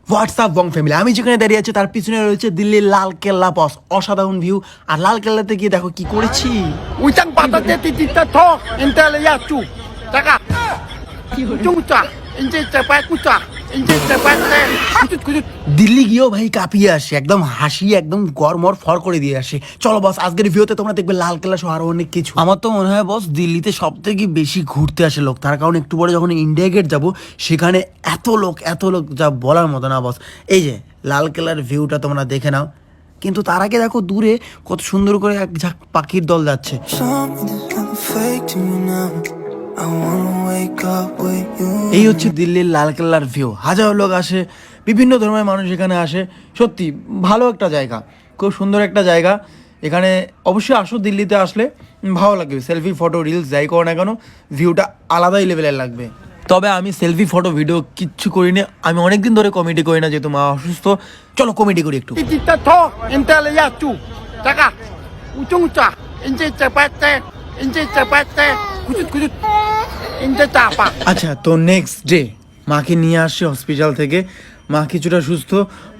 WhatsApp বং family, আমি যেখানে দাঁড়িয়ে আছি তার পিছনে রয়েছে দিল্লির লাল কেল্লা বস। অসাধারণ ভিউ। আর লাল কেল্লাতে গিয়ে দেখো কি করেছি। 우장 바닥에 띠띠따 더 인텔리아 쭈 자가 쭈짜 인제 제발꾸짜 인제 제발때 구쭌 দিল্লি গিয়েও ভাই কাঁপিয়ে আসে, একদম হাসি একদম গরমর ফর করে দিয়ে আসে। চলো বস, আজকের ভিডিওতে তোমরা দেখবে লাল কেল্লা সহ আরো অনেক কিছু। আমার তো মনে হয় বস দিল্লিতে সব থেকে বেশি ঘুরতে আসে লোক, তার কারণ একটু পরে যখন ইন্ডিয়া গেট যাবো সেখানে এত লোক যা বলার মতো না বস। এই যে লাল কেল্লার ভিউটা তোমরা দেখে নাও, কিন্তু তার আগে দেখো দূরে কত সুন্দর করে এক ঝাঁক পাখির দল যাচ্ছে। এই হচ্ছে দিল্লির লাল কেল্লার ভিউ। হাজারো লোক আসে, বিভিন্ন ধর্মের মানুষ এখানে আসে। সত্যি ভালো একটা জায়গা, খুব সুন্দর একটা জায়গা। এখানে অবশ্যই আসো, দিল্লিতে আসলে ভালো লাগবে। সেলফি ফটো রিলস যাই করো না কেন, ভিউটা আলাদাই লেভেলের লাগবে। তবে আমি সেলফি ফটো ভিডিও কিচ্ছু করি না, আমি অনেকদিন ধরে কমেডি করি না, যেহেতু মা অসুস্থ। চলো কমেডি করি একটু। 띠띠따 더 인텔리아 쭈 자가 우중짜 인제 제발때 인제 제발때 구쭌 인제 짜파 আচ্ছা, তো নেক্সট ডে মাকে নিয়ে আসছে হসপিটাল থেকে। মা কিছুটা সুস্থ,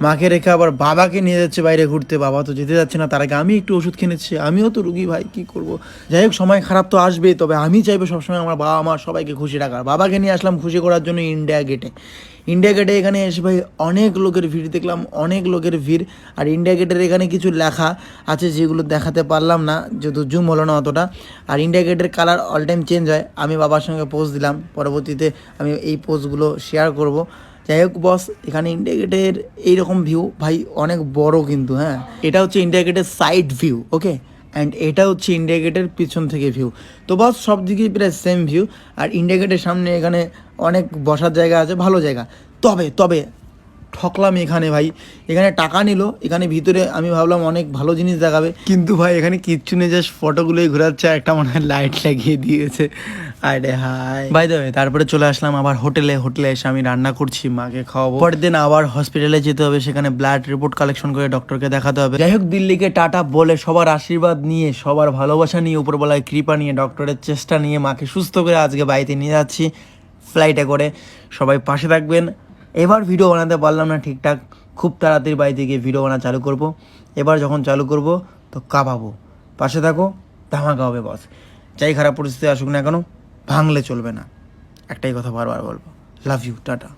মাকে রেখে আবার বাবাকে নিয়ে যাচ্ছে বাইরে ঘুরতে। বাবা তো যেতে যাচ্ছে না, তার আগে আমি একটু ওষুধ কিনে নিচ্ছি। আমিও তো রুগী ভাই, কি করব। যাই হোক, সময় খারাপ তো আসবেই, তবে আমি চাইবো সবসময় আমার বাবা মা সবাইকে খুশি রাখার। বাবাকে নিয়ে আসলাম খুশি করার জন্য ইন্ডিয়া গেটে এখানে এসে ভাই অনেক লোকের ভিড় দেখলাম, অনেক লোকের ভিড়। আর ইন্ডিয়া গেটের এখানে কিছু লেখা আছে যেগুলো দেখাতে পারলাম না, যেহেতু জুম হলো না অতটা। আর ইন্ডিয়া গেটের কালার অল টাইম চেঞ্জ হয়। আমি বাবার সঙ্গে পোজ দিলাম, পরবর্তীতে আমি এই পোজগুলো শেয়ার করব। যাই হোক বস, এখানে ইন্ডিয়া গেটের এইরকম ভিউ ভাই অনেক বড় কিন্তু। হ্যাঁ, এটা হচ্ছে ইন্ডিয়া গেটের সাইড ভিউ, ওকে। অ্যান্ড এটা হচ্ছে ইন্ডিয়া গেটের পিছন থেকে ভিউ। তো বস সব দিকেই প্রায় সেম ভিউ। আর ইন্ডিয়া গেটের সামনে এখানে অনেক বসার জায়গা আছে, ভালো জায়গা। তবে ঠকলাম এখানে ভাই, এখানে টাকা নিল। এখানে ভিতরে আমি ভাবলাম অনেক ভালো জিনিস দেখাবে, কিন্তু ভাই এখানে কিচ্ছু নেই, জাস্ট ফটোগুলোই ঘোরাচ্ছে। একটা মনে হয় লাইট লাগিয়ে দিয়েছে। আরে হাই বাই দ্য ওয়ে, তারপরে চলে আসলাম আবার হোটেলে এসে আমি রান্না করছি, মাকে খাওয়াবো। পরের দিন আবার হসপিটালে যেতে হবে, সেখানে ব্লাড রিপোর্ট কালেকশন করে ডক্টরকে দেখাতে হবে। যাই হোক, দিল্লিকে টাটা বলে সবার আশীর্বাদ নিয়ে, সবার ভালোবাসা নিয়ে, উপরবেলায় কৃপা নিয়ে, ডক্টরের চেষ্টা নিয়ে মাকে সুস্থ করে আজকে বাড়িতে নিয়ে যাচ্ছি ফ্লাইটে করে। সবাই পাশে থাকবেন। এবার ভিডিও বানাতে পারলাম না ঠিকঠাক, খুব তাড়াতাড়ি বাড়িতে গিয়ে ভিডিও বানা চালু করব। এবার যখন চালু করব তো কাঁপাবো। পাশে থাকো, ধামাকা হবে বস। যাই খারাপ পরিস্থিতি আসুক না কেন, ভাঙলে চলবে না। একটাই কথা বারবার বলবো, লাভ ইউ, টাটা।